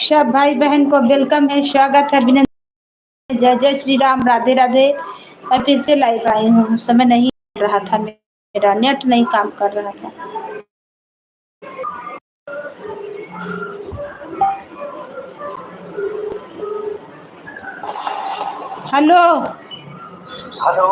सब भाई बहन को वेलकम है, स्वागत है, अभिनंदन है। जय जय श्री राम, राधे राधे। मैं फिर से लाइव आई हूँ। समय नहीं मिल रहा था, मेरा नेट नहीं काम कर रहा था। Hello hello.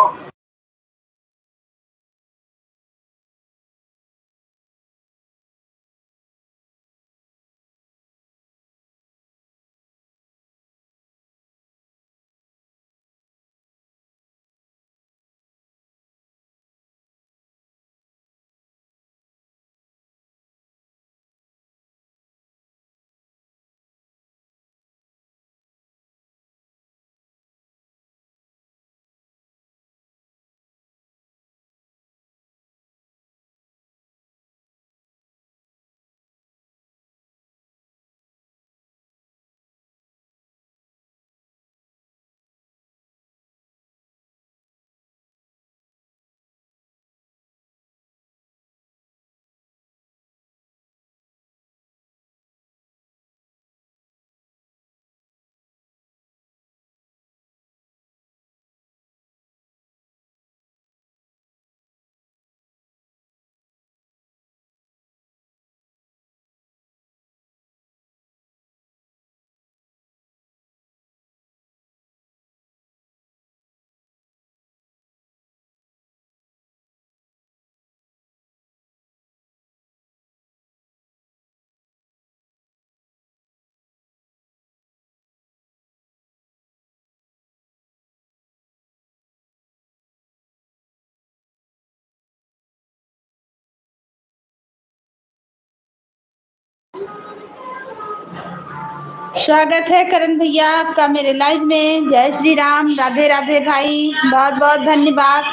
स्वागत है करण भैया आपका मेरे लाइव में। जय श्री राम, राधे राधे भाई, बहुत बहुत धन्यवाद।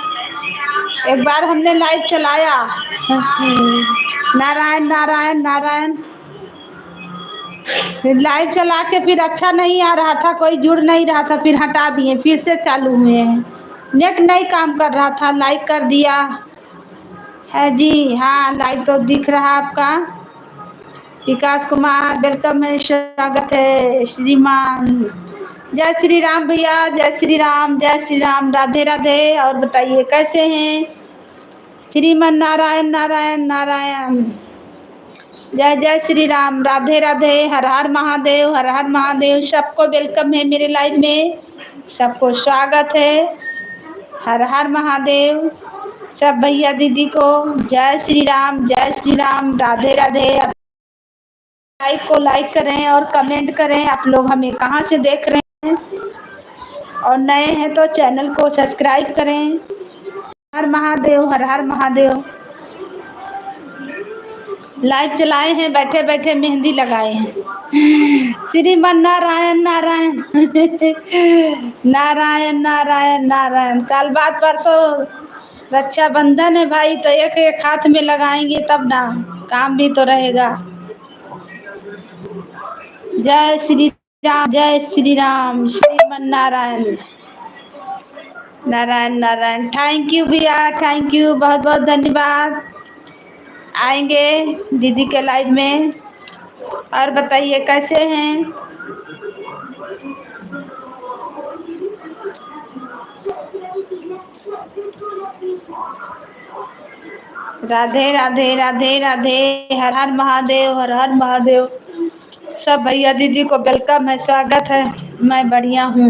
एक बार हमने लाइव चलाया। नारायण नारायण नारायण। फिर लाइव चला के फिर अच्छा नहीं आ रहा था, कोई जुड़ नहीं रहा था, फिर हटा दिए, फिर से चालू हुए हैं। नेट नहीं काम कर रहा था, लाइक कर दिया है जी। हाँ, लाइव तो दिख रहा आपका। विकास कुमार वेलकम है, स्वागत है श्रीमान। जय श्री राम भैया, जय श्री राम, जय श्री राम, राधे राधे। और बताइए कैसे हैं? श्रीमन नारायण नारायण नारायण। जय जय श्री राम, राधे राधे, हर हर महादेव, हर हर महादेव। सबको वेलकम है मेरे लाइव में, सबको स्वागत है। हर हर महादेव। सब भैया दीदी को जय श्री राम, जय श्री राम, राधे राधे। लाइक को लाइक करें और कमेंट करें। आप लोग हमें कहाँ से देख रहे हैं और नए हैं तो चैनल को सब्सक्राइब करें। हर महादेव, हर हर महादेव। लाइव चलाए हैं, बैठे बैठे मेहंदी लगाए हैं। श्रीमन नारायण नारायण। नारायण नारायण नारायण। कल बात परसों रक्षाबंधन है भाई, तो एक एक हाथ में लगाएंगे तब ना काम भी तो रहेगा। जय श्री राम, जय श्री राम, श्रीमन नारायण नारायण नारायण। थैंक यू भैया, थैंक यू, बहुत बहुत धन्यवाद। आएंगे दीदी के लाइव में। और बताइए कैसे हैं? राधे राधे, राधे राधे, हर हर महादेव, हर हर महादेव। सब भैया दीदी को वेलकम है, स्वागत है। मैं बढ़िया हूँ।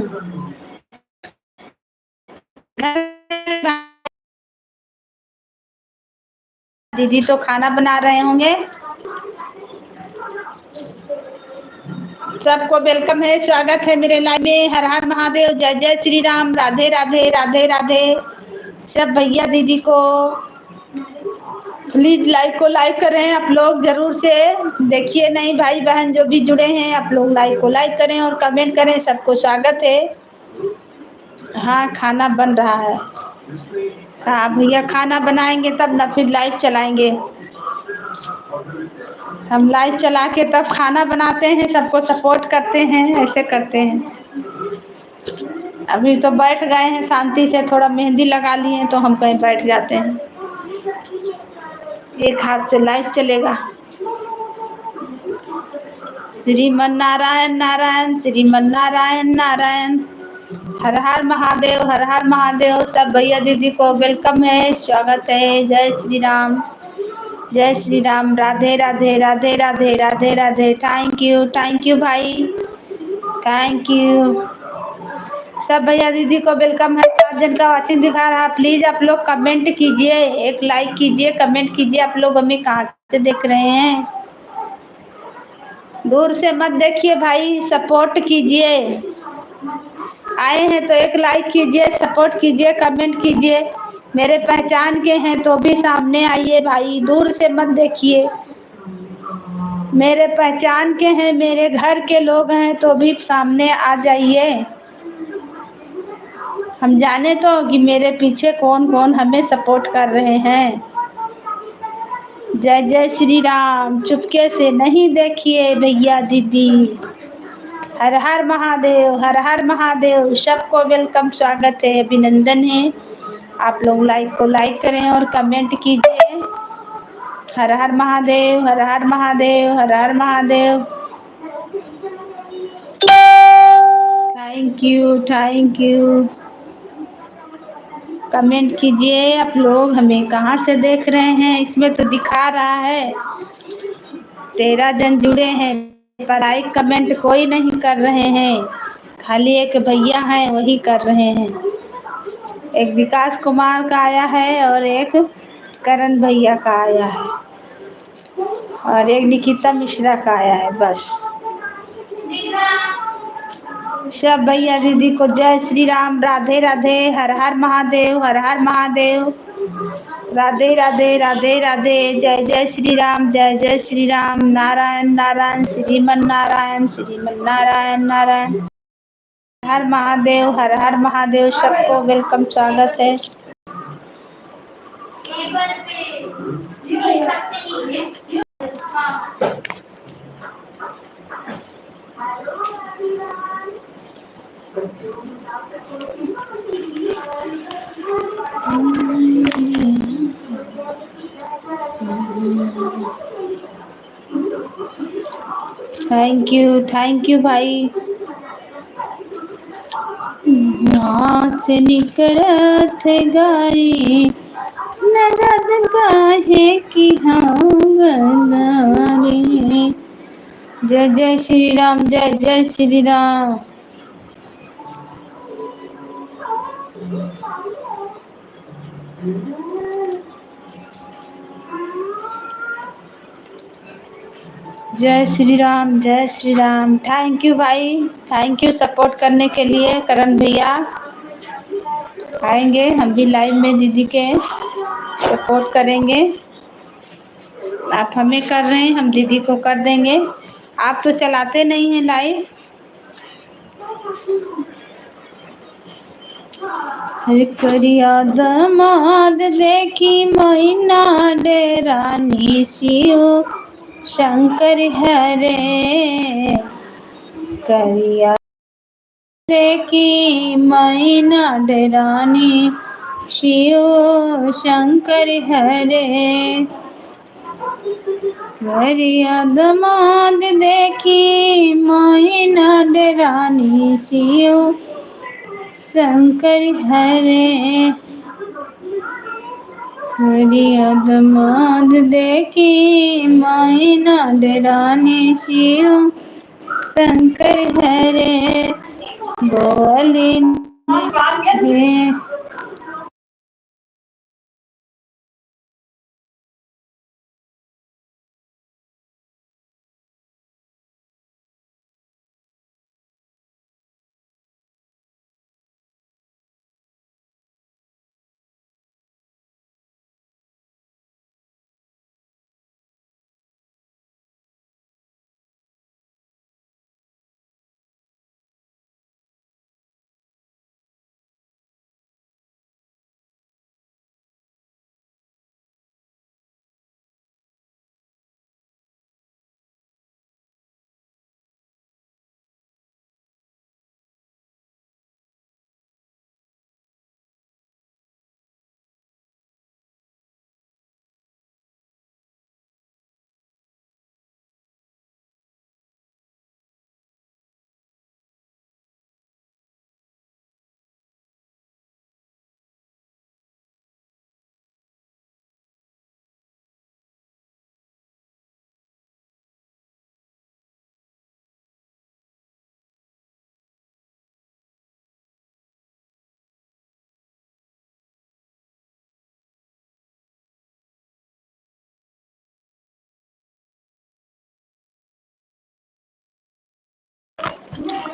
दीदी तो खाना बना रहे होंगे। सबको वेलकम है, स्वागत है मेरे लाइव में। हर हर महादेव, जय जय श्री राम, राधे राधे, राधे राधे। सब भैया दीदी को प्लीज लाइक को लाइक करें। आप लोग जरूर से देखिए, नहीं भाई बहन जो भी जुड़े हैं, आप लोग लाइक को लाइक करें और कमेंट करें। सबको स्वागत है। हाँ, खाना बन रहा है। हाँ भैया, खाना बनाएंगे तब ना फिर लाइव चलाएंगे। हम लाइव चला के तब खाना बनाते हैं, सबको सपोर्ट करते हैं, ऐसे करते हैं। अभी तो बैठ गए हैं शांति से, थोड़ा मेहंदी लगा लिए तो हम कहीं बैठ जाते हैं। एक हाथ से लाइव चलेगा। श्रीमन नारायण नारायण, श्रीमन नारायण नारायण। हर हर महादेव, हर हर महादेव। सब भैया दीदी को वेलकम है, स्वागत है। जय श्री राम, जय श्री राम। राधे राधे, राधे राधे, राधे राधे। थैंक यू भाई, थैंक यू। सब भैया दीदी को वेलकम है। 7 जन का वाचिंग दिखा रहा। प्लीज आप लोग कमेंट कीजिए, एक लाइक कीजिए, कमेंट कीजिए। आप लोग हमें कहाँ से देख रहे हैं? दूर से मत देखिए भाई, सपोर्ट कीजिए। आए हैं तो एक लाइक कीजिए, सपोर्ट कीजिए, कमेंट कीजिए। मेरे पहचान के हैं तो भी सामने आइए भाई, दूर से मत देखिए। मेरे पहचान के हैं, मेरे घर के लोग हैं तो भी सामने आ जाइए। हम जाने तो कि मेरे पीछे कौन कौन हमें सपोर्ट कर रहे हैं। जय जय श्री राम। चुपके से नहीं देखिए भैया दीदी। हर हर महादेव, हर हर महादेव। सबको वेलकम, स्वागत है, अभिनंदन है। आप लोग लाइक को लाइक करें और कमेंट कीजिए। हर हर महादेव, हर हर महादेव, हर हर महादेव। Thank you. कमेंट कीजिए। आप लोग हमें कहाँ से देख रहे हैं? इसमें तो दिखा रहा है 13 जन जुड़े हैं, पर लाइक कमेंट कोई नहीं कर रहे हैं। खाली एक भैया हैं, वही कर रहे हैं। एक विकास कुमार का आया है और एक करण भैया का आया है और एक निकिता मिश्रा का आया है, बस। सब भैया दीदी को जय श्री राम, राधे राधे, हर हर महादेव, हर हर महादेव। राधे राधे, राधे राधे। जय जय श्री राम, जय जय श्री राम। नारायण नारायण, श्रीमन नारायण, श्रीमन नारायण नारायण। हर महादेव, हर हर महादेव। सबको वेलकम, स्वागत है। थैंक यू भाई। हाथ निकलत गारी नगद काहे की गनारी। जय जय श्री राम, जय जय श्री राम। जय श्री राम, जय श्री राम। थैंक यू भाई, थैंक यू सपोर्ट करने के लिए। करण भैया आएंगे, हम भी लाइव में दीदी के सपोर्ट करेंगे। आप हमें कर रहे हैं, हम दीदी को कर देंगे। आप तो चलाते नहीं हैं लाइव। करिया दमाद देखी मैना डेरानी शिव शंकर हरे। करिया देखी मैना डेरानी शिव शंकर हरे। करिया दमाद देखी मैना डेरानी शिव शंकर हरे। करिया दमाद देखी मैना डेरानी शिव शंकर हरे। बोली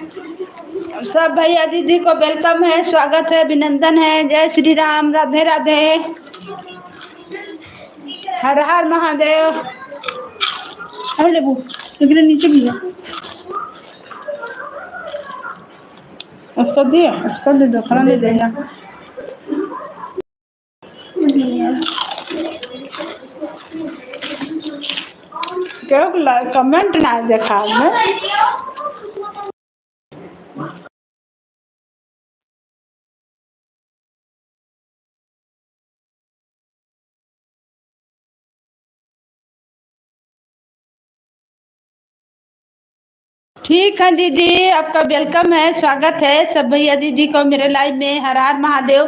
सब भैया दीदी को वेलकम है, स्वागत है, अभिनंदन है। जय श्री राम, राधे राधे, हर हर महादेव। अरे लेबू नीचे भी है, उसको दिए, उसको दे दो, खाना नहीं देगा। क्यों कमेंट ना देखा है? ठीक है दीदी, आपका वेलकम है, स्वागत है सब भैया दीदी को मेरे लाइव में। हर हर महादेव।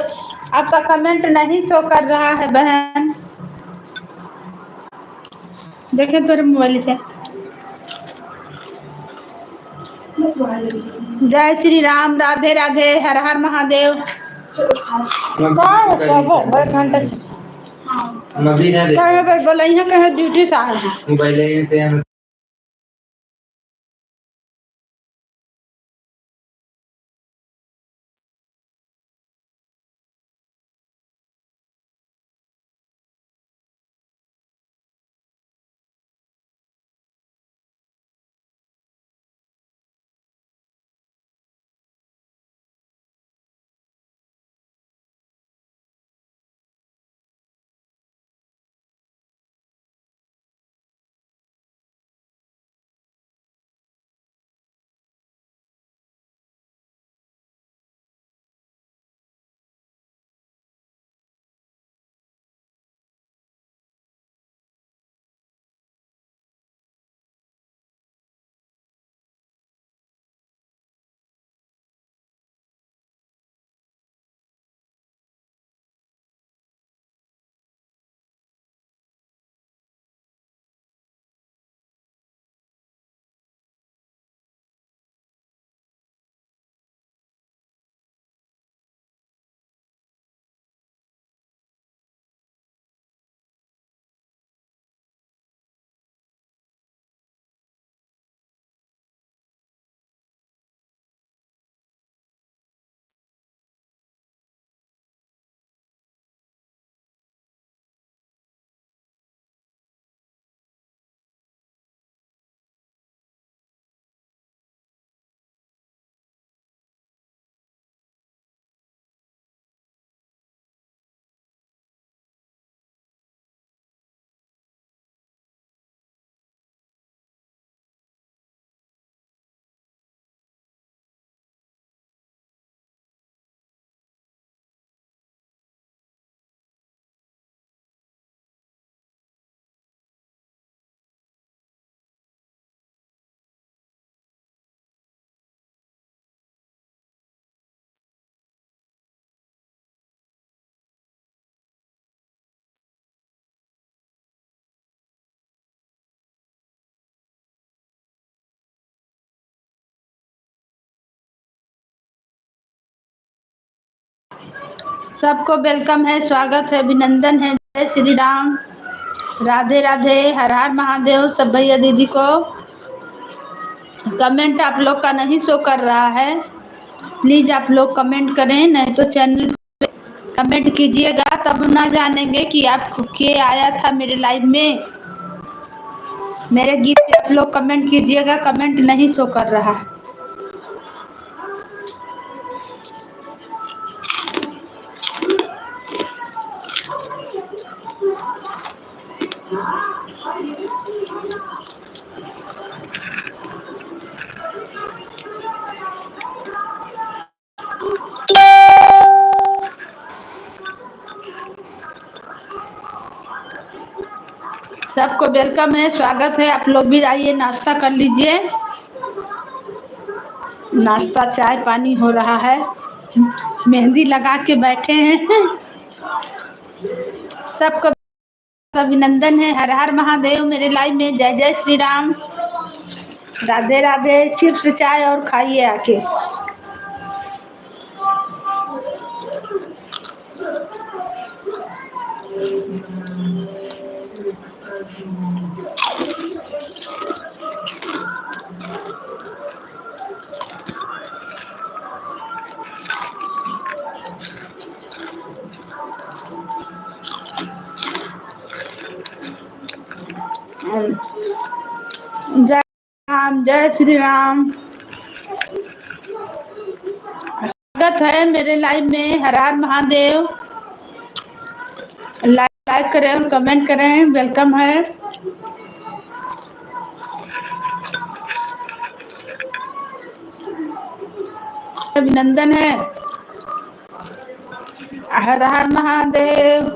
आपका कमेंट नहीं शो कर रहा है बहन, देखें तेरे मोबाइल से। जय श्री राम, राधे राधे, हर हर महादेव। बोला कहीं ड्यूटी से आए हैं मोबाइल से। सबको वेलकम है, स्वागत है, अभिनंदन है। जय श्री राम, राधे राधे, हर हर महादेव। सब भैया दीदी को कमेंट आप लोग का नहीं शो कर रहा है, प्लीज आप लोग कमेंट करें, नहीं तो चैनल पे कमेंट कीजिएगा, तब ना जानेंगे कि आप के आया था मेरे लाइव में। मेरे गीत पे आप लोग कमेंट कीजिएगा, कमेंट नहीं शो कर रहा है। सबको वेलकम है, स्वागत है, आप लोग भी आइए, नाश्ता कर लीजिए। नाश्ता चाय पानी हो रहा है, मेहंदी लगा के बैठे हैं। सबको अभिनंदन है, हर हर महादेव मेरे लाइव में। जय जय श्री राम, राधे राधे। चिप्स चाय और खाइए आके। जय राम, जय श्री राम। स्वागत है मेरे लाइव में। हर हर महादेव। लाइक करें और कमेंट करें, वेलकम है। अभिनंदन है। हर हर महादेव।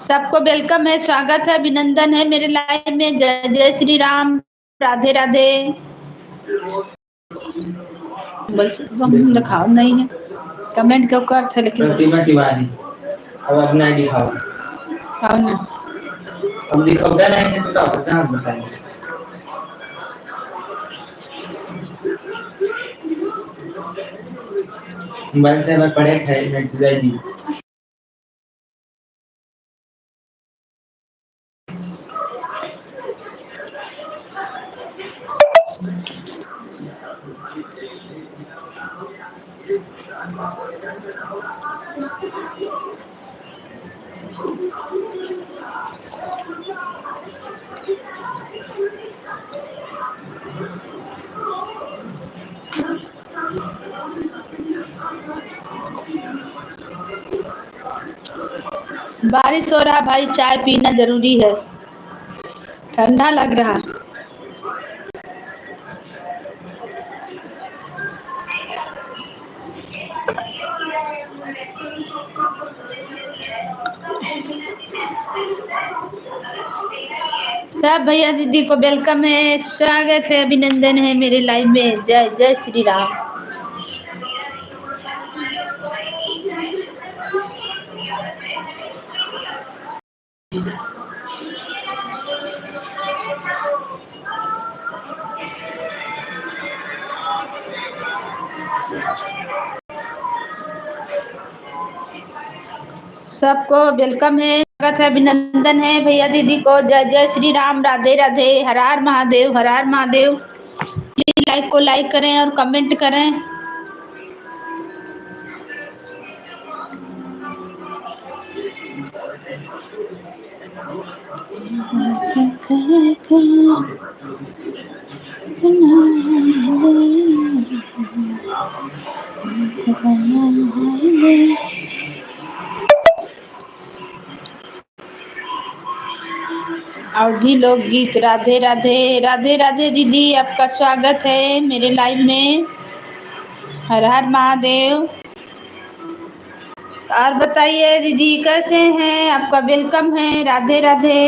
सबको वेलकम है, स्वागत है, अभिनंदन है मेरे लाइव में। जय जय श्री राम, राधे राधे। बस हम दिखाओ नहीं है, कमेंट क्यों कर थे? लेकिन प्रतिमा तिवारी अब अपना आईडी दिखाओ। हाँ ना, अब दिखाओ क्या नहीं है तो कहाँ बताएंगे। मोबाइल से मैं पढ़े थे नेट जाएगी। बारिश हो रहा भाई, चाय पीना जरूरी है, ठंडा लग रहा। सब भैया दीदी को वेलकम है, स्वागत है, अभिनंदन है मेरे लाइव में। जय जय श्री राम। सबको वेलकम है, स्वागत है, अभिनंदन है भैया दीदी को। जय जय श्री राम, राधे राधे, हर हर महादेव, हर हर महादेव। प्लीज लाइक को लाइक करें और कमेंट करें। अवधी लोकगीत। राधे राधे, राधे राधे दीदी, आपका स्वागत है मेरे लाइव में। हर हर महादेव। और बताइए दीदी कैसे हैं? आपका वेलकम है, राधे राधे।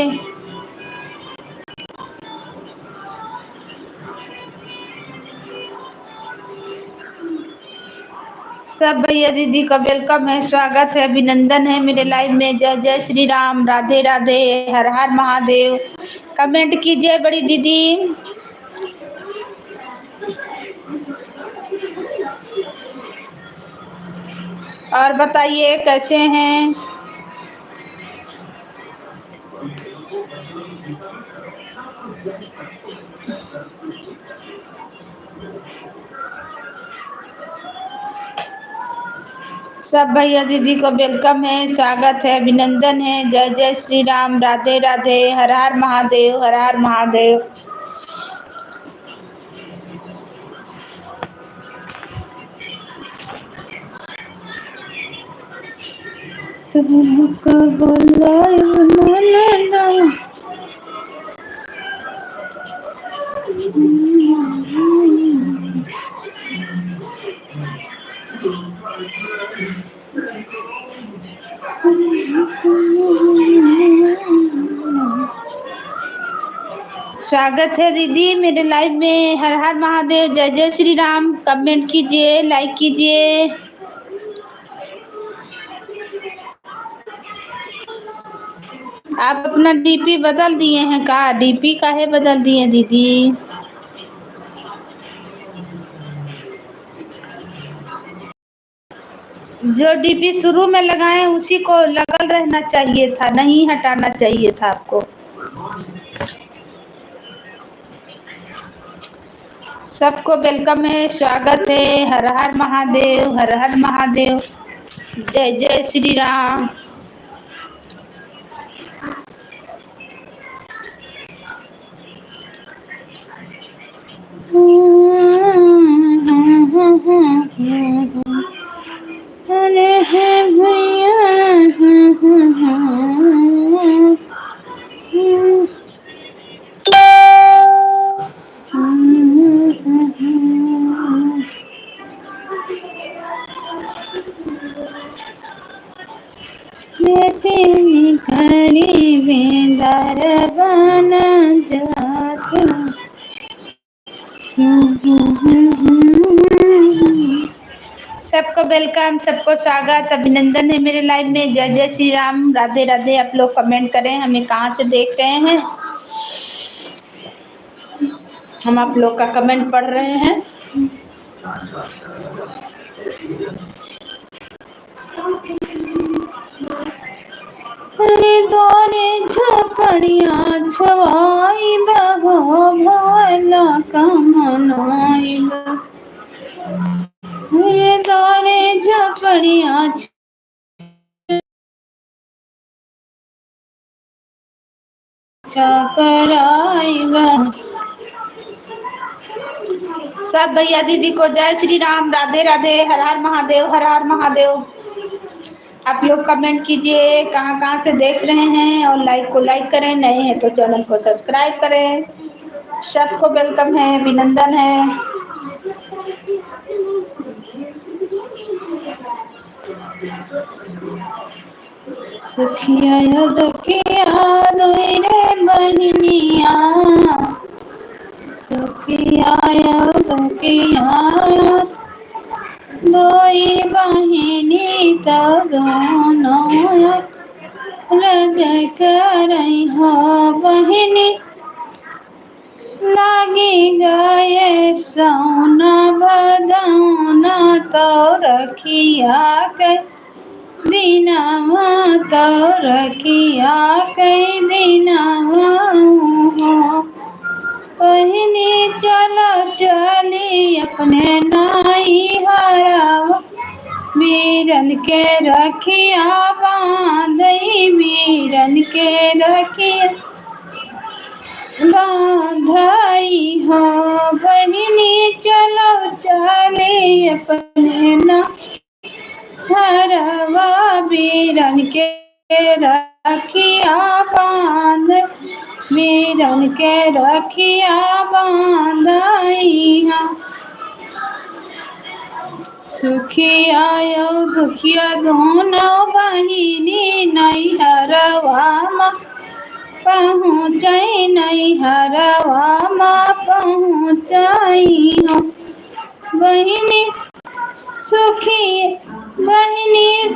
सब भैया दीदी का वेलकम है, स्वागत है, अभिनंदन है मेरे लाइव में। जय जय श्री राम, राधे राधे, हर हर महादेव। कमेंट कीजिए बड़ी दीदी। और बताइए कैसे हैं? सब भैया दीदी को वेलकम है, स्वागत है, अभिनंदन है। जय जय श्री राम, राधे राधे, हर हर महादेव, हर हर महादेव। तुमको बुलाए ना। स्वागत है दीदी मेरे लाइव में। हर हर महादेव, जय जय श्री राम। कमेंट कीजिए, लाइक कीजिए। आप अपना डीपी बदल दिए हैं का? डीपी काहे बदल दिए दीदी? जो डीपी शुरू में लगाए उसी को लगल रहना चाहिए था, नहीं हटाना चाहिए था आपको। सबको वेलकम है, स्वागत है। हर हर महादेव, हर हर महादेव, जय जय श्री राम। अरे है भैया, तेरी खरी बेंदार बना जाता। सबको वेलकम, सबको स्वागत, अभिनंदन है मेरे लाइव में। जय जय श्री राम, राधे राधे। आप लोग कमेंट करें हमें कहाँ से देख रहे हैं। हम आप लोग का कमेंट पढ़ रहे हैं। दौरे झपड़िया छवाई बहो भला कमनाई दौरे झपड़िया कराई। सब भैया दीदी को जय श्री राम, राधे राधे, हर हर महादेव, हर हर महादेव। आप लोग कमेंट कीजिए कहाँ से देख रहे हैं और लाइक को लाइक करें, नए हैं तो चैनल को सब्सक्राइब करें। सबको वेलकम है, अभिनंदन है। सुखिया दुखिया रे बहनिया, सुखिया दुखिया दोई बहिनी दोनों हृदय करई हो बहिनी। लागी गए सोना बदौना तो रखिया के दीनावा, तो रखिया के दीनावा। बहिनी चलो चली अपने नाई हरावा, वीरन के रखिया बांधई, वीरन के रखिया बांधई हो। बहिनी चलो चली अपने नाई हरावा, वीरन के रखिया बांध, वीरन के रखिया बांधई। सुखिया दुखिया दोनों बहिनी नैहरवा पहुँचई, नैहरवा पहुँचई। बहिनी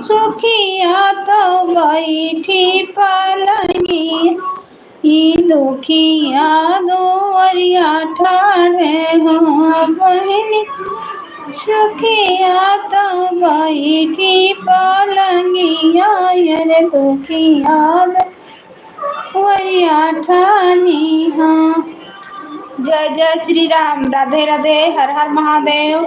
सुखिया तो बैठी पलंगी, दुखिया दुआरिया ठाढ़े हो। बहिनी सुखिया तो बैठी पलंगिया, रे दुखिया दुआरिया ठानी हो। जय जय श्री राम, राधे राधे, हर हर महादेव।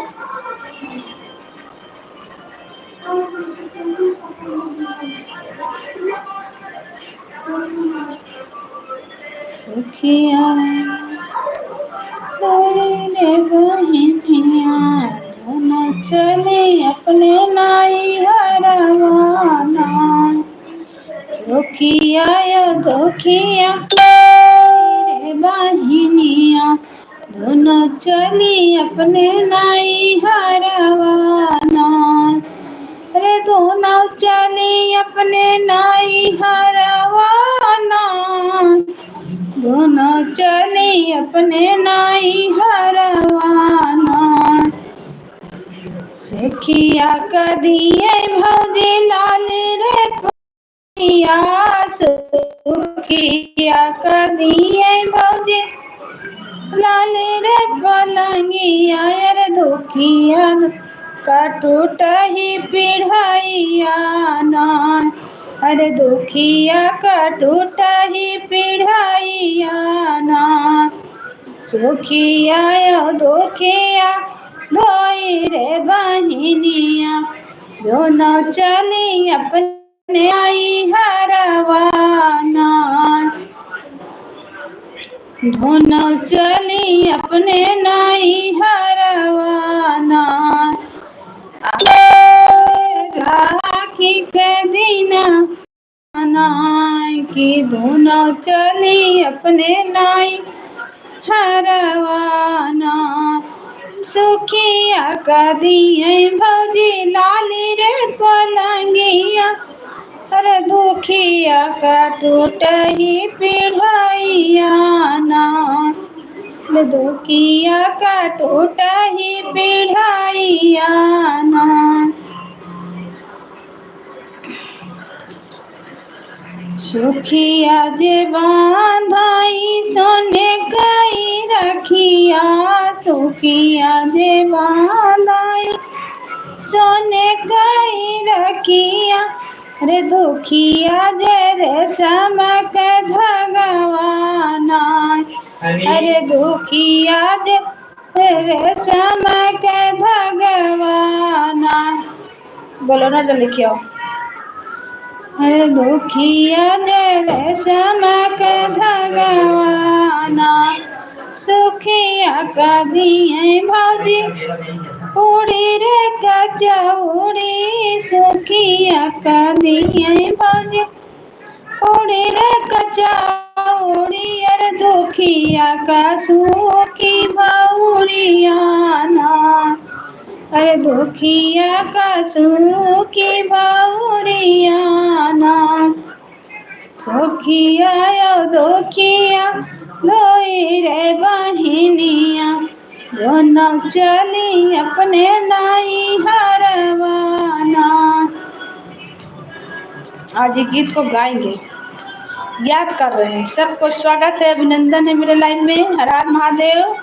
सुखिया रे बहनिया दोनों चले अपने नाई हरवाना। सुखिया दुखिया रे बहनिया दोनों चली अपने नाई हरवाना। रे दोनों चली अपने नाई हरवाना, दोनों चली अपने नाई हरवाना। सखिया कदिए भौजी लाल रे पनिया, सुखिया कदिए भौजी लाल रे पलंगिया, रे दुखिया का टूटही पिढ़ैया ना, अरे दुखिया का टूटही पिढ़ैया ना। सुखिया यो दुखिया धोई रे बहिनिया, दोनों चली अपने आई हरवाना। दोनों चली अपने नाई हरवाना। राखी के दीना की दोनों चली अपने नाई हरवाना। सुखिया का दिए भौजी लाली रे पलंगिया, अरे दुखिया का टूटही पिढ़ैया ना, दुखिया का टूटही पिढ़ैया ना। सुखिया जे बांधाई सोने कई रखिया, सुखिया जे बांधाई सोने कई रखिया, रे दुखिया जे रेशम के धगवाना, अरे दुखिया जे रेशम के धगवाना। बोलो ना जल्दी लिखियो। अरे दुखिया जे रेशम के धगवाना। सुखिया का दिए भौजी उड़ी रे कचौड़ी, सुखिया का दिए भौजी उड़ी रे कचौड़ी, अरे दुखिया का सुखी भौरिया ना, अरे दुखिया का सुखी भौरिया ना। सुखिया यो दुखिया धोई रे बहिनिया, दोनों चली अपने नाई हरवाना। आज ये गीत को गाएंगे, याद कर रहे हैं। सबको स्वागत है, अभिनंदन है मेरे लाइन में। हर हर महादेव।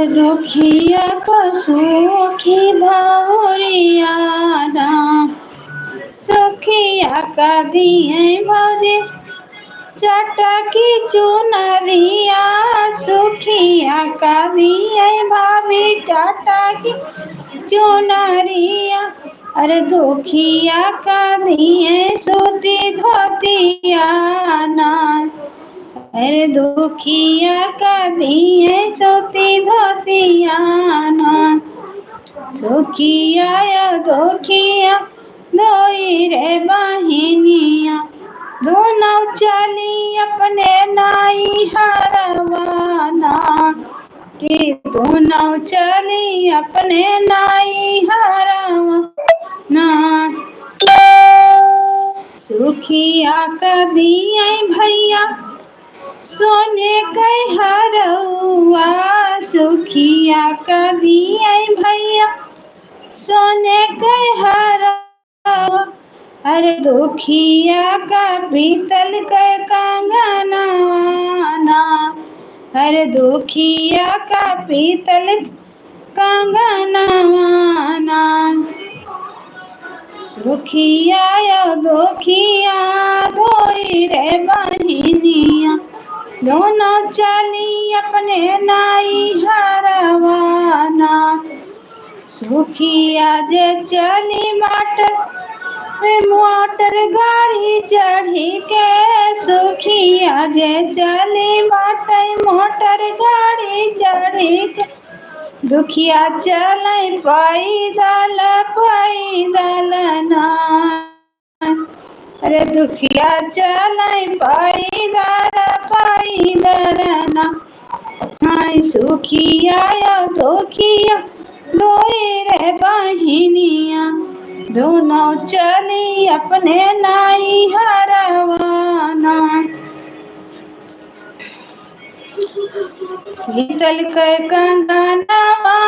दुखिया का सुखी भौरिया ना, सुखिया का दिए भौजी चटकी चुनरिया, सुखिया का दिए भाभी चटकी चुनरिया, अरे दुखिया का दिए सूती धोतिया ना, अरे दुखिया का दिए सूती धोतिया ना। सुखिया या दुखिया धोई रे बहिनिया, दोनों चली अपने नाई हरवाना, कि दोनों चली अपने नाई हरवाना। सुखिया का दिए भैया सोने के हरवा, सुखिया का दिए भैया सोने के हरवा, अरे दुखिया का पीतल के कंगना ना, अरे दुखिया का पीतल कंगना ना। सुखिया यो दुखिया धोई रे बहिनिया, दोनों चली अपने नाई हरवाना। सुखिया जे चली मोटर गाड़ी चढ़ी के, सुखिया जे चली मोटर गाड़ी चढ़ी के, दुखिया चले पैदल ना, अरे दुखिया चले पैदल ना। हाय सुखिया या दुखिया धोई रे बहिनिया, दोनों चली अपने नाई हरवाना। पीतल के कंगनवा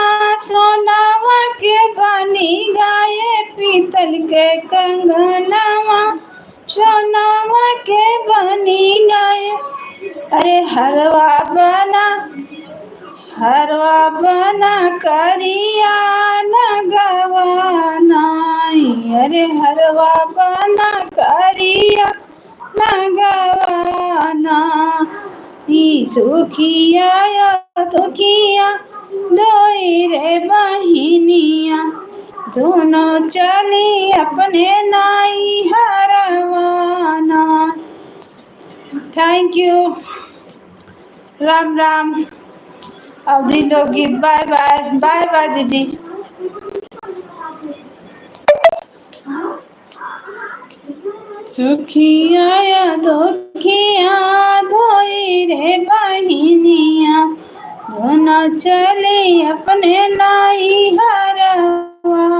सोनावा के बनी गाये, पीतल के कंगनवा सोनावा के बनी गाये। अरे हरवा बना करिया नगवानाई, अरे हरवा बना करिया नगवाना। ई सुखिया या दुखिया दोई रे बहिनिया, दोनों चली अपने नाई हरवाना। Thank you. राम राम। अवधि लोगी, बाय बाय। बाय बाय दीदी। सुखिया या दुखिया धोई रे बहिनिया, दोनों चले अपने नाई हरवाना।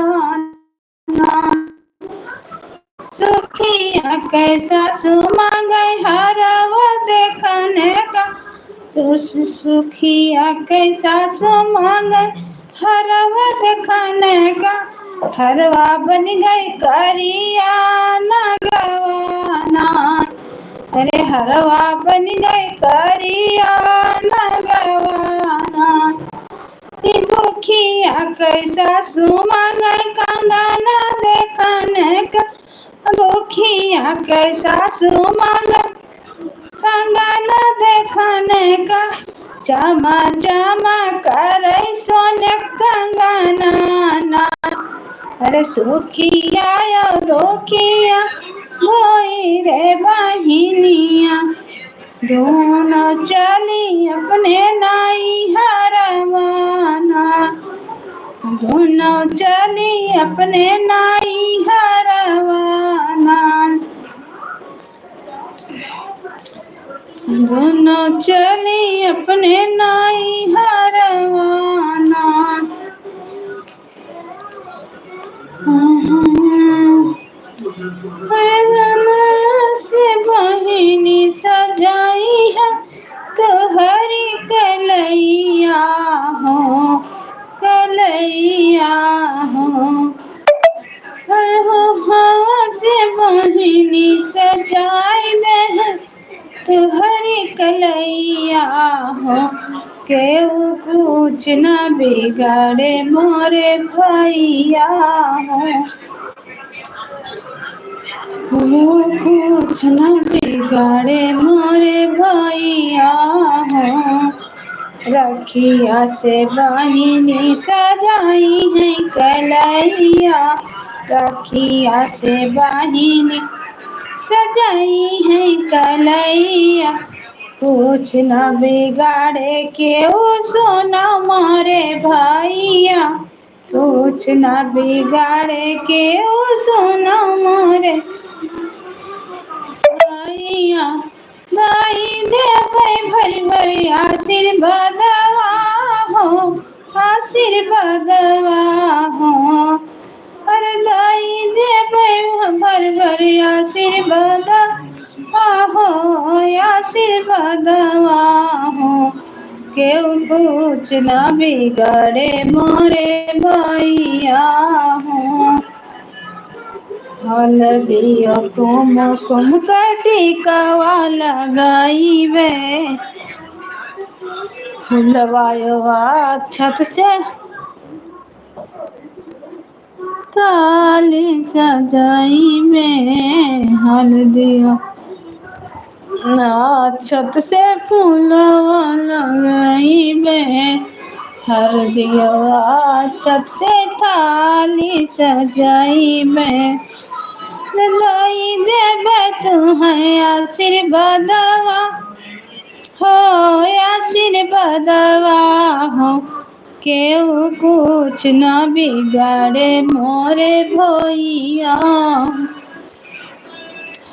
सुखिया कैसा सुमांगे हरवा देखने का, सुखिया कैसा सुमांगे हरवा देखने का। हरवा बन गई करिया नगवाना, अरे हरवा बन गई करिया नगवाना। दुखिया कैसा सुमांगे कंगना देखने का, दुखिया कैसा सुमांगे कंगना देखने का। चमा चमा करे सोने कंगना, अरे सुखिया या दुखिया धोई रे बहिनिया, दोनों चली अपने नाई हरवाना, दोनों चली अपने नाई हरवाना, दोनों चली अपने नाई हरवाना। से बहिनी सजाई है तो हरी कलैया हो, कलैया हो। से बहिनी सजाई दे तो हरी कलैया हो, केहू कुछ न बिगाड़े मोरे भैया हो, कुछ न बिगाड़े मोरे भैया हो। रखिया से बहिनी सजाई है कलैया, रखिया से बहिनी सजाई है कलैया, कुछ न बिगाड़े केहू सोना मारे भैया, कुछ न बिगाड़े केहू सोना मारे भैया। दाई देवे भरी भरी आशीर्वादवा हो, आशीर्वादवा हो। अरे दाई देवे भरी भरी आशीर्वादवा हो, आशीर्वादवा हो। केहू कुछ न बिगाड़े मोरे भैया हो। हल्दिया कुमकुम का टीकावा लगाईबे, फुलवाया छत से ताली सजाई में। हल्दिया छत से फूलवा लगाईबे, हल्दिया छत से थाली सजाई में। लाई देवे तुम्हें आशीर्वादवा हो, आशीर्वादवा हो। केहू कुछ न बिगाड़े मोरे भैया,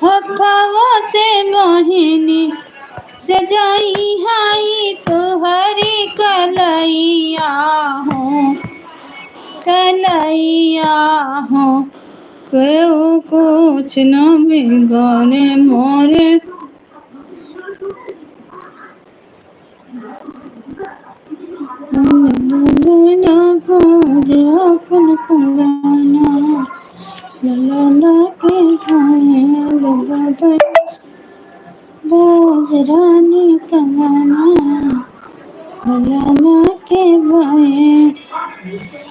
हथवा से बहिनी सजाई हाई तुहरी कलैया हो, कलैया हो। केहू कुछ न बिगाड़े मोरे अपन कंगना ललना के भाए बाज रानी कंगना ललना के भाए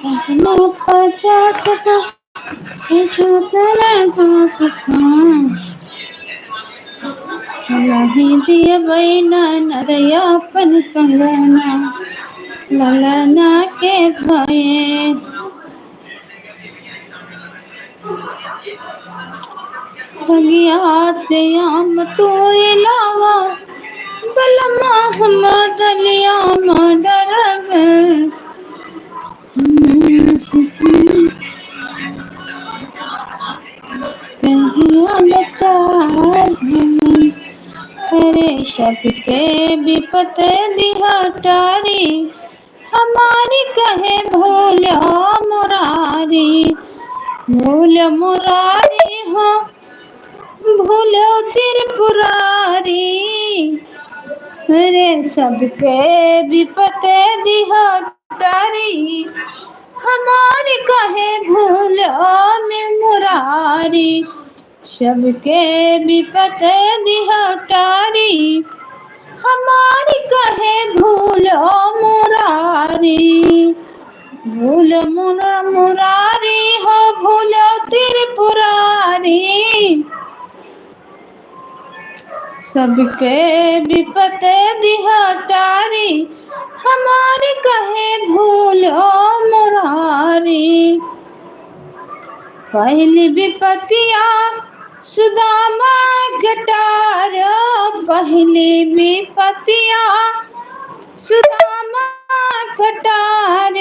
अपना पचास का नहीं दिए बैना नरया अपन कंगना ललना के भाए बगिया से आम तू इलावा बलमा हम दलिया मदरब अरे सबके विपत दिहटारी हमारी कहे भूल मुरारी भूल मुरारी हो भूल त्रिपुरारी अरे सबके विपत दिहटारी हमारी कहे भूल में मुरारी सबके विपत दिहटारी हमारी कहे भूल मुरारी भूल मुरारी हो भूल त्रिपुरारी सबके विपत दिहटारी हमारी कहे भूल मुरारी पहली विपतिया सुदामा घटार पहली विपतिया सुदामा घटार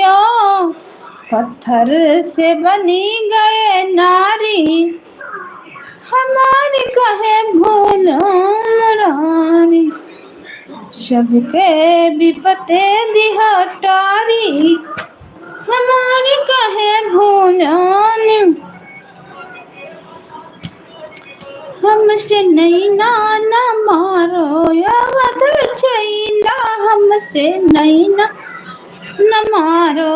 पत्थर से बनी गए नारी हमारी कहे भूल मुरारी सबके विपते दिहटारी हमारी कहे भूल हमसे नहीं ना मारो अवध छैला हमसे नहीं न मारो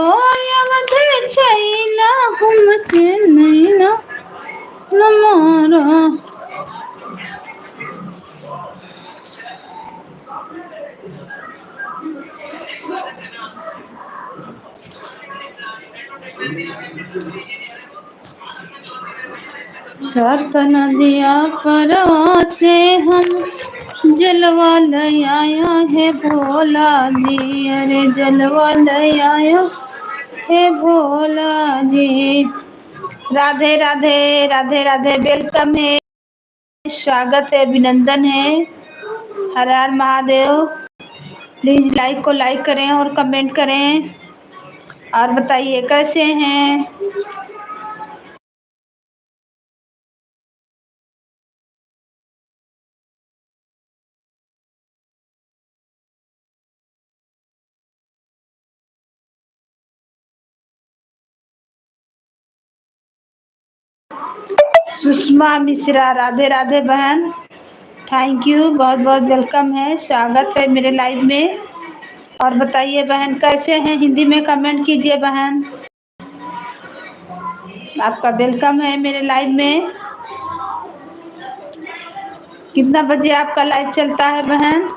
अवध छैला हमसे नहीं न मारो सात नदिया पर से हम जलवा ले आया है भोला जी अरे जलवा ले आया है भोला जी राधे राधे राधे राधे वेलकम है स्वागत है अभिनंदन है हर हर महादेव प्लीज लाइक को लाइक करें और कमेंट करें और बताइए कैसे हैं सुषमा मिश्रा राधे राधे बहन थैंक यू बहुत बहुत वेलकम है स्वागत है मेरे लाइव में और बताइए बहन कैसे हैं हिंदी में कमेंट कीजिए बहन आपका वेलकम है मेरे लाइव में कितना बजे आपका लाइव चलता है बहन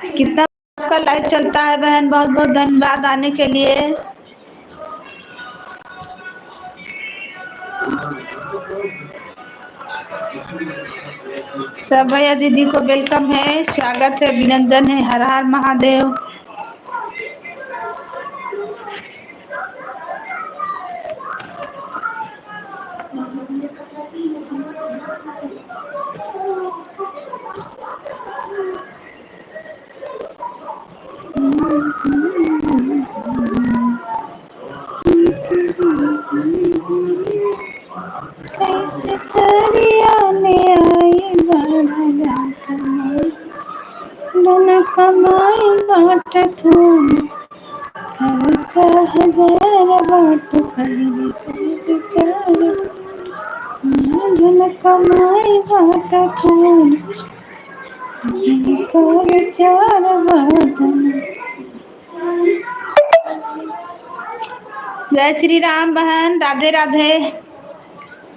कितना आपका लाइव चलता है बहन बहुत बहुत धन्यवाद आने के लिए सब भैया दीदी को वेलकम है स्वागत है अभिनंदन है हर हर महादेव कैसे सरिया ले आई कमाई बाट थून खर्चा हजार बाट पहले विचार जन कमाई बाट थून खर्चा बाट। जय श्री राम बहन, राधे राधे।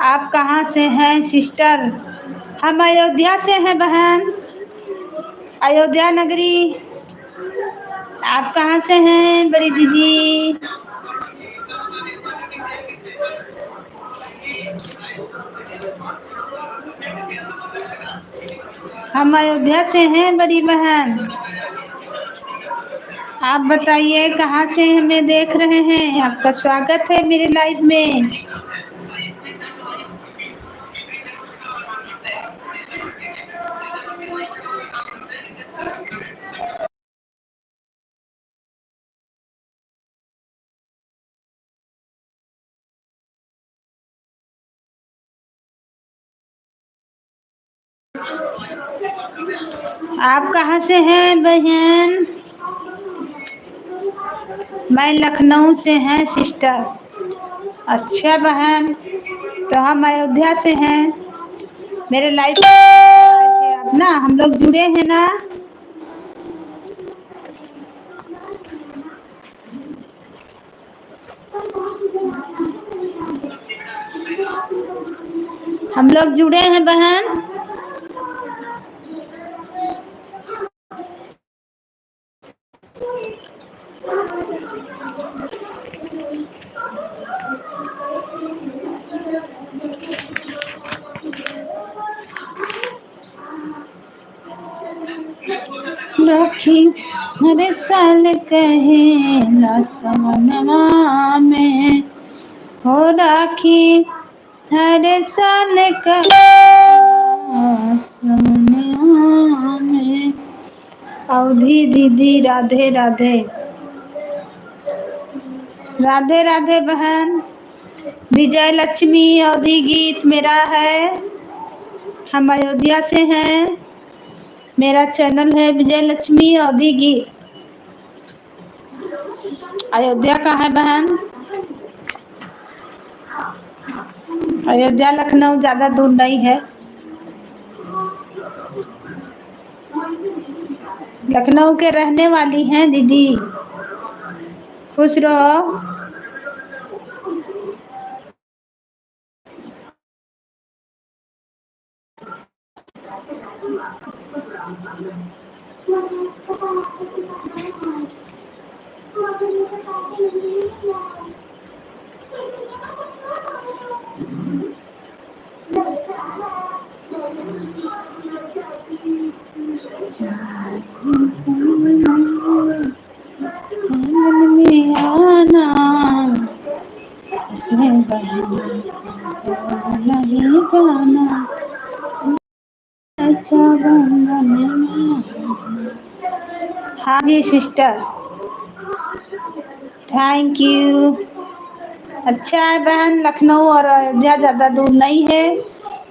आप कहाँ से हैं सिस्टर? हम अयोध्या से हैं बहन, अयोध्या नगरी। आप कहाँ से हैं बड़ी दीदी? हम अयोध्या से हैं बड़ी बहन। आप बताइए कहाँ से हमें देख रहे हैं? आपका स्वागत है मेरे लाइव में। आप कहाँ से हैं बहन? मैं लखनऊ से हैं सिस्टर। अच्छा बहन, तो हम अयोध्या से हैं। मेरे लाइव थे आप ना, हम लोग जुड़े हैं ना। हम लोग जुड़े हैं बहन। राखी हर साल कहे ना समनवा में हो, राखी हर साल कहे समनवा में। अवधि दीदी राधे राधे। राधे राधे बहन। विजय लक्ष्मी अवधि गीत मेरा है। हम अयोध्या से हैं। मेरा चैनल है विजय लक्ष्मी अवधि गीत। अयोध्या का है बहन। अयोध्या लखनऊ ज़्यादा दूर नहीं है। लखनऊ के रहने वाली हैं दीदी। खुश रहो। में आना नहीं जाना। अच्छा हाँ जी सिस्टर, थैंक यू। अच्छा है बहन, लखनऊ और अयोध्या ज़्यादा दूर नहीं है।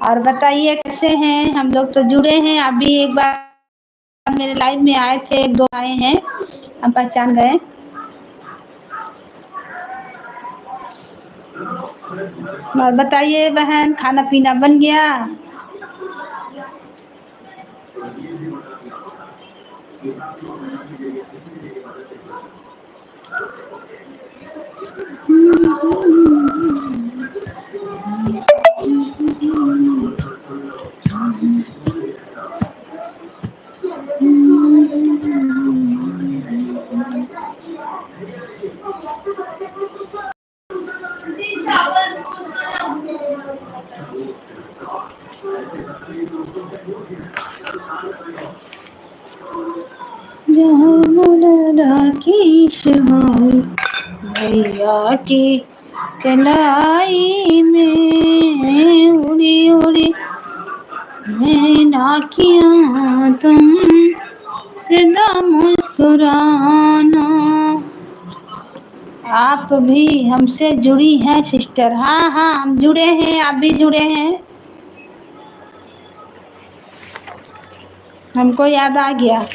और बताइए कैसे हैं? हम लोग तो जुड़े हैं। अभी एक बार मेरे लाइव में आए थे, एक दो आए हैं, हम पहचान गए। और बताइए बहन, खाना पीना बन गया? राकेश भाई भैया की कलाई में उड़ी उड़ी मैं नाकियां तुम सदा मुस्कुराना। आप भी हमसे जुड़ी हैं सिस्टर? हाँ हाँ, हम जुड़े हैं, आप भी जुड़े हैं। हमको याद आ गया।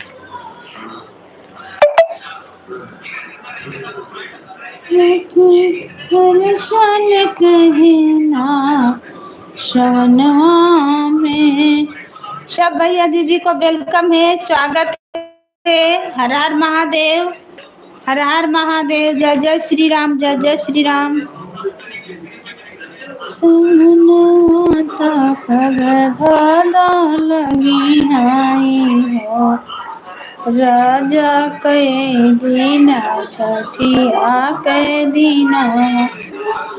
परेशान कहना शवनवा में। सब भैया दीदी को वेलकम है, स्वागत है। हर हर महादेव, हर हर महादेव, जय जय श्री राम, जय जय श्री राम। लगी आई हो राजा कै दीना छठिया कै दीना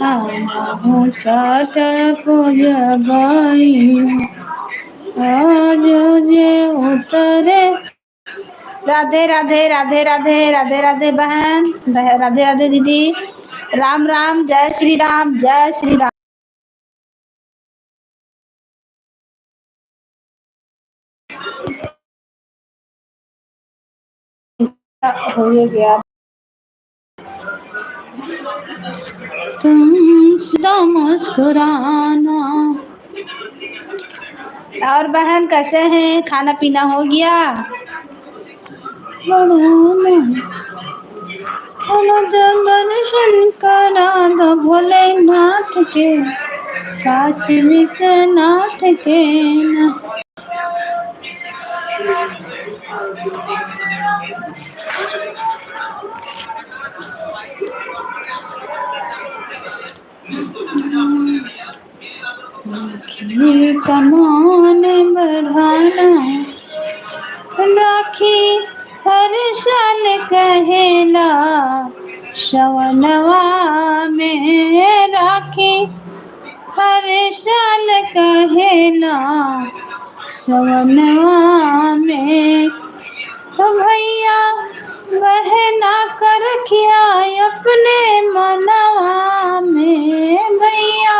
हमहु छठ पूजबई आज जे उतरे। राधे राधे राधे राधे राधे राधे बहन, राधे राधे दीदी, राम राम, जय श्री राम, जय श्री राम। हो गया तुम सदा मुस्कुराना। और बहन कैसे हैं, खाना पीना हो गया? दर्शन करा दो भोलेनाथ के, काशी विश्वनाथ के ना। कमान बढ़ाना राखी हर साल कहेला शवनवा में, राखी हर साल कहेला शवनवा में। तो भैया बहना कर रखिया अपने मनवा में, भैया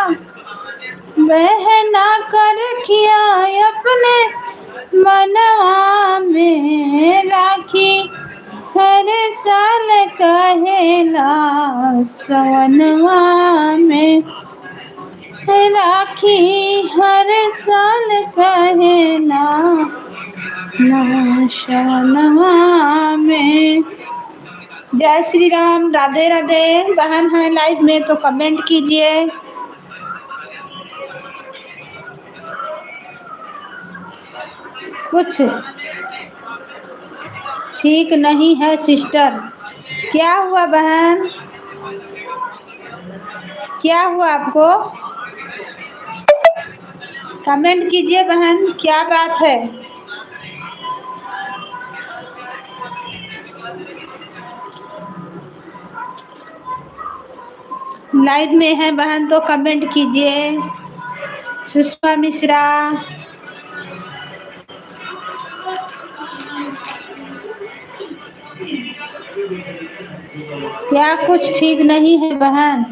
बहना कर रखिया अपने मनवा में। राखी हर साल कहेला सवनवा में, राखी हर साल कहेला सवनवा में। जय श्री राम, राधे राधे। बहन है लाइव में तो कमेंट कीजिए। कुछ ठीक नहीं है सिस्टर, क्या हुआ बहन, क्या हुआ आपको? कमेंट कीजिए बहन, क्या बात है? लाइव में है बहन तो कमेंट कीजिए। सुषमा मिश्रा, क्या कुछ ठीक नहीं है बहन?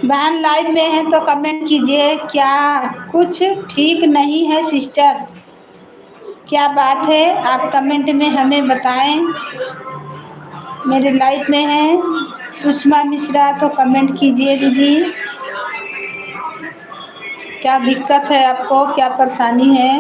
बहन लाइव में है तो कमेंट कीजिए। क्या कुछ ठीक नहीं है सिस्टर, क्या बात है? आप कमेंट में हमें बताएं। मेरे लाइव में है सुषमा मिश्रा तो कमेंट कीजिए दीदी। क्या दिक्कत है आपको, क्या परेशानी है?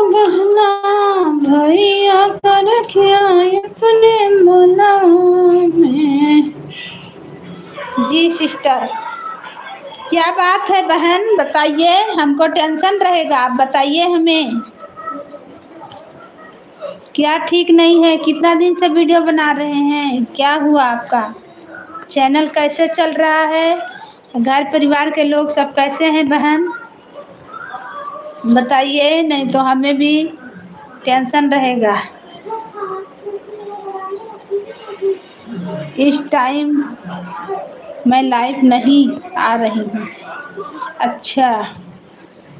बहना भैया का रखिया अपने मना में। जी सिस्टर, क्या बात है बहन, बताइए, हमको टेंशन रहेगा, आप बताइए हमें क्या ठीक नहीं है। कितना दिन से वीडियो बना रहे हैं, क्या हुआ आपका? चैनल कैसे चल रहा है? घर परिवार के लोग सब कैसे हैं बहन? बताइए, नहीं तो हमें भी टेंशन रहेगा। इस टाइम मैं लाइव नहीं आ रही हूँ। अच्छा,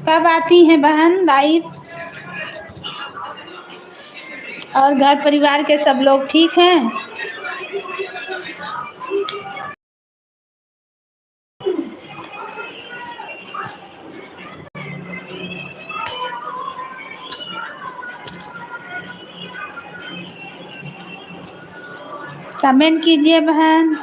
कब आती हैं बहन लाइव? और घर परिवार के सब लोग ठीक हैं? कमेंट कीजिए बहन।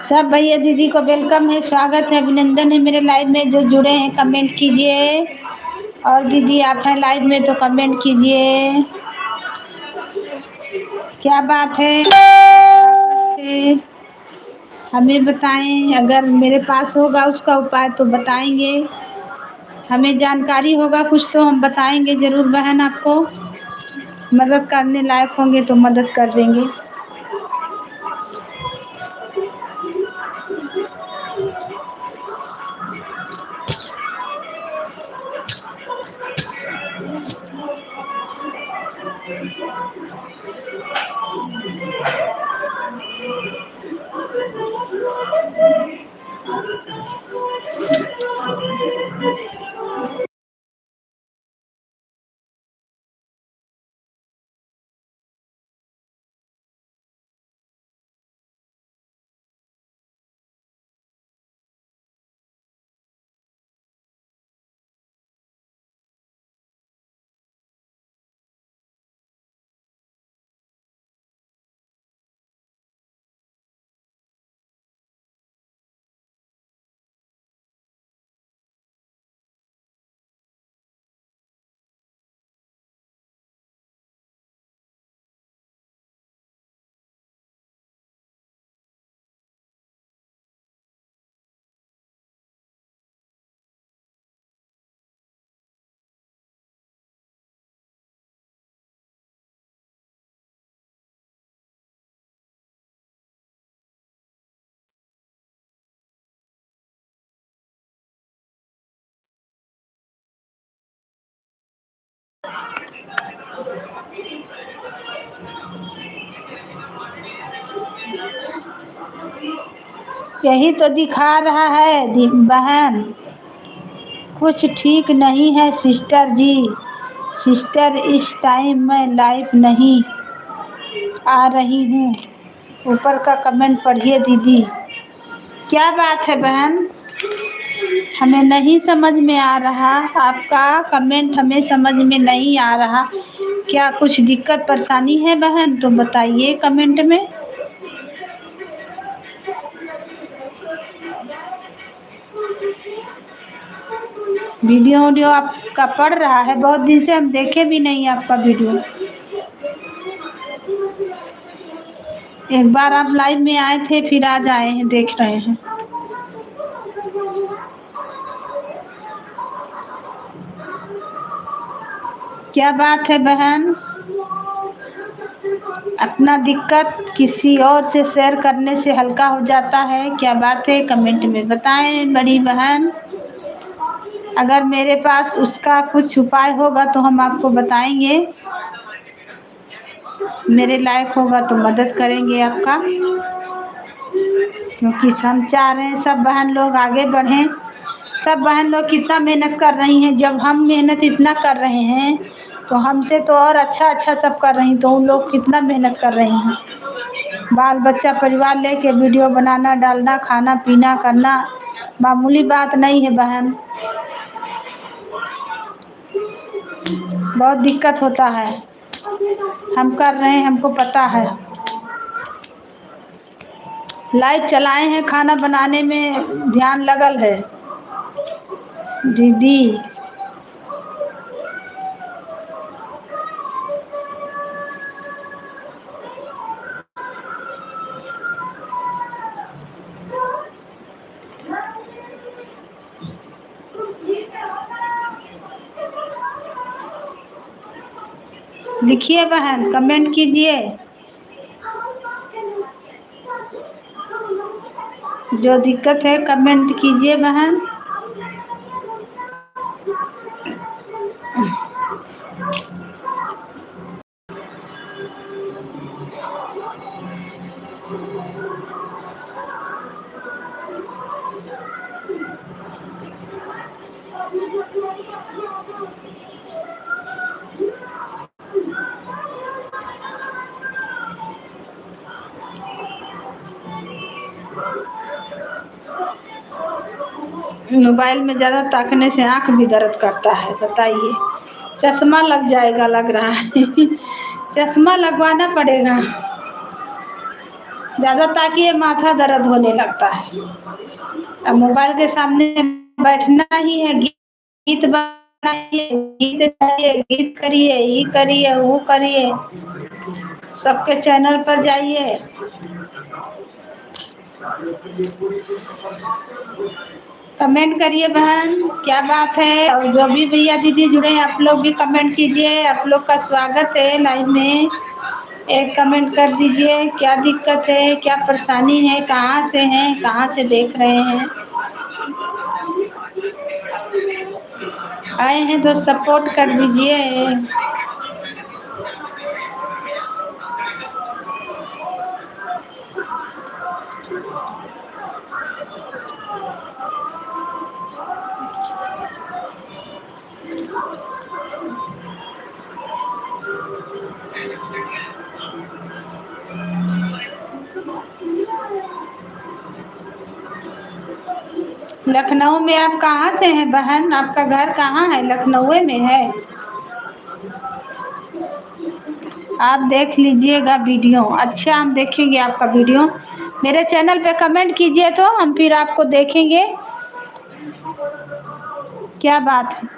सब भैया दीदी को वेलकम है, स्वागत है, अभिनंदन है मेरे लाइव में। जो जुड़े हैं कमेंट कीजिए। और दीदी आप हैं लाइव में तो कमेंट कीजिए। क्या बात है? हमें बताएं, अगर मेरे पास होगा उसका उपाय तो बताएंगे। हमें जानकारी होगा कुछ तो हम बताएंगे ज़रूर बहन। आपको मदद करने लायक होंगे तो मदद कर देंगे। यही तो दिखा रहा है बहन, कुछ ठीक नहीं है सिस्टर जी। सिस्टर इस टाइम मैं लाइव नहीं आ रही हूँ। ऊपर का कमेंट पढ़िए दीदी। क्या बात है बहन? हमें नहीं समझ में आ रहा, आपका कमेंट हमें समझ में नहीं आ रहा। क्या कुछ दिक्कत परेशानी है बहन तो बताइए कमेंट में। वीडियो आपका पड़ रहा है, बहुत दिन से हम देखे भी नहीं आपका वीडियो। एक बार आप लाइव में आए थे, फिर आज आए हैं, देख रहे हैं। क्या बात है बहन? अपना दिक्कत किसी और से शेयर करने से हल्का हो जाता है। क्या बात है? कमेंट में बताएं बड़ी बहन। अगर मेरे पास उसका कुछ उपाय होगा तो हम आपको बताएंगे। मेरे लायक होगा तो मदद करेंगे आपका, क्योंकि हम चाह रहे हैं सब बहन लोग आगे बढ़ें। सब बहन लोग कितना मेहनत कर रही हैं। जब हम मेहनत इतना कर रहे हैं तो हमसे तो और अच्छा सब कर रही, तो उन लोग कितना मेहनत कर रही हैं। बाल बच्चा परिवार लेके वीडियो बनाना, डालना, खाना पीना करना मामूली बात नहीं है बहन। बहुत दिक्कत होता है। हम कर रहे हैं, हमको पता है। लाइव चलाए हैं, खाना बनाने में ध्यान लगल है दीदी। लिखिए बहन, कमेंट कीजिए। जो दिक्कत है कमेंट कीजिए बहन। मोबाइल में ज़्यादा ताकने से आँख भी दर्द करता है, बताइए। चश्मा लग जाएगा लग रहा है। चश्मा लगवाना पड़ेगा। ज़्यादा ताकिए माथा दर्द होने लगता है। अब मोबाइल के सामने बैठना ही है, गीत बनाइए, गीत गाइए, गीत करिए, ये करिए, वो करिए, सबके चैनल पर जाइए। कमेंट करिए बहन, क्या बात है। और जो भी भैया दीदी जुड़े हैं आप लोग भी कमेंट कीजिए। आप लोग का स्वागत है लाइव में। एक कमेंट कर दीजिए, क्या दिक्कत है, क्या परेशानी है, कहाँ से हैं, कहाँ से देख रहे हैं। आए हैं तो सपोर्ट कर दीजिए। लखनऊ में आप कहाँ से हैं बहन? आपका घर कहाँ है? लखनऊ में है? आप देख लीजिएगा वीडियो। अच्छा, हम देखेंगे आपका वीडियो। मेरे चैनल पे कमेंट कीजिए तो हम फिर आपको देखेंगे। क्या बात है।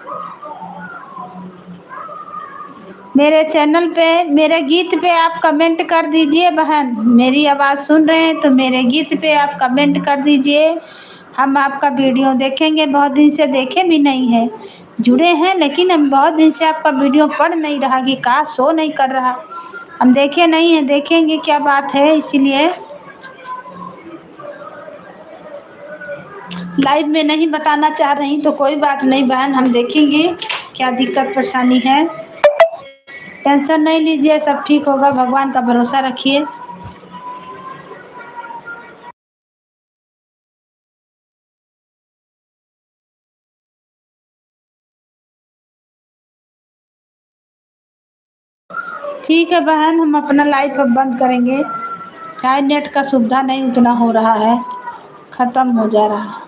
मेरे चैनल पे मेरे गीत पे आप कमेंट कर दीजिए बहन। मेरी आवाज़ सुन रहे हैं तो मेरे गीत पे आप कमेंट कर दीजिए। हम आपका वीडियो देखेंगे। बहुत दिन से देखे भी नहीं है, जुड़े हैं लेकिन हम बहुत दिन से आपका वीडियो पढ़ नहीं रहा कि का शो नहीं कर रहा। हम देखे नहीं हैं, देखेंगे क्या बात है। इसीलिए लाइव में नहीं बताना चाह रही तो कोई बात नहीं बहन, हम देखेंगे क्या दिक्कत परेशानी है। टेंशन नहीं लीजिए, सब ठीक होगा, भगवान का भरोसा रखिए। ठीक है बहन, हम अपना लाइव अब बंद करेंगे। चाहे नेट का सुविधा नहीं उतना हो रहा है, ख़त्म हो जा रहा है।